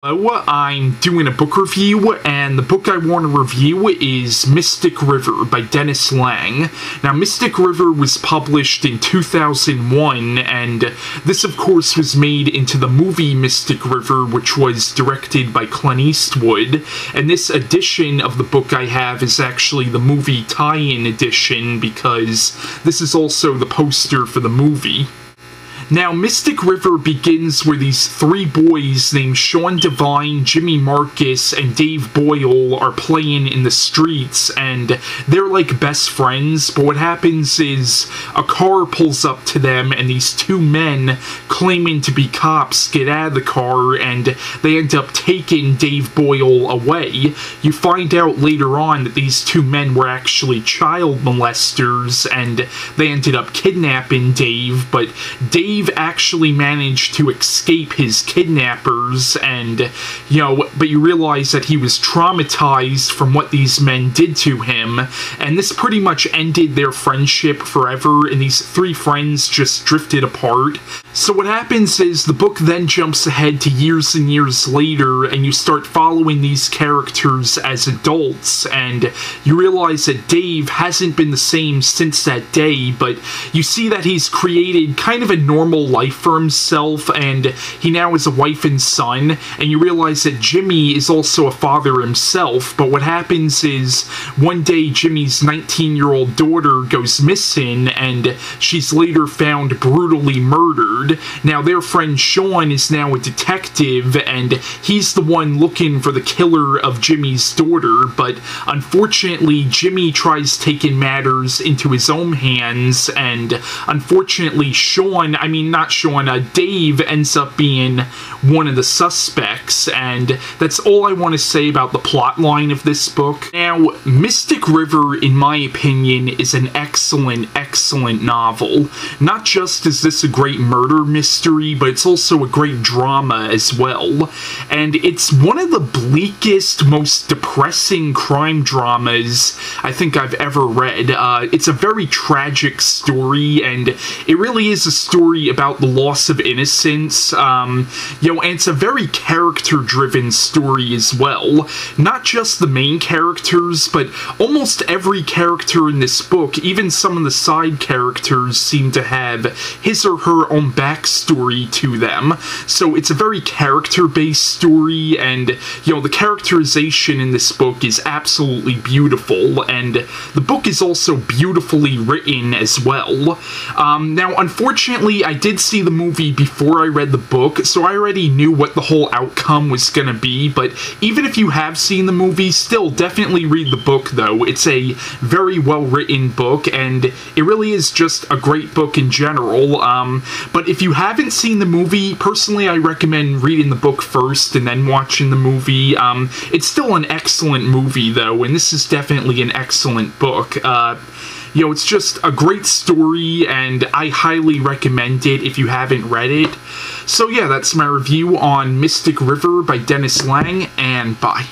Hello, I'm doing a book review, and the book I want to review is Mystic River by Dennis Lehane. Now, Mystic River was published in 2001, and this, of course, was made into the movie Mystic River, which was directed by Clint Eastwood, and this edition of the book I have is actually the movie tie-in edition, because this is also the poster for the movie. Now, Mystic River begins where these three boys named Sean Devine, Jimmy Marcus, and Dave Boyle are playing in the streets, and they're like best friends, but what happens is a car pulls up to them, and these two men claiming to be cops get out of the car, and they end up taking Dave Boyle away. You find out later on that these two men were actually child molesters, and they ended up kidnapping Dave, but Dave actually managed to escape his kidnappers, and but you realize that he was traumatized from what these men did to him, and this pretty much ended their friendship forever, and these three friends just drifted apart. So what happens is the book then jumps ahead to years and years later, and you start following these characters as adults, and you realize that Dave hasn't been the same since that day, but you see that he's created kind of a normal life for himself, and he now has a wife and son, and you realize that Jimmy is also a father himself, but what happens is one day Jimmy's 19-year-old daughter goes missing, and she's later found brutally murdered. Now their friend Sean is now a detective, and he's the one looking for the killer of Jimmy's daughter, but unfortunately Jimmy tries taking matters into his own hands, and unfortunately Dave ends up being one of the suspects, and that's all I want to say about the plot line of this book. Now, Mystic River, in my opinion, is an excellent novel. Not just is this a great murder mystery, but it's also a great drama as well, and it's one of the bleakest, most depressing crime dramas I think I've ever read. It's a very tragic story, and it really is a story about the loss of innocence, and it's a very character-driven story as well. Not just the main characters, but almost every character in this book, even some of the side characters, seem to have his or her own backstory to them. So it's a very character-based story, and, the characterization in this book is absolutely beautiful, and the book is also beautifully written as well. Now, unfortunately, I did see the movie before I read the book, so I already knew what the whole outcome was gonna be, but even if you have seen the movie, still definitely read the book, though. It's a very well-written book, and it really is just a great book in general. But if you haven't seen the movie, personally I recommend reading the book first and then watching the movie. It's still an excellent movie, though, and this is definitely an excellent book. It's just a great story, and I highly recommend it if you haven't read it. So yeah, that's my review on Mystic River by Dennis Lehane, and bye.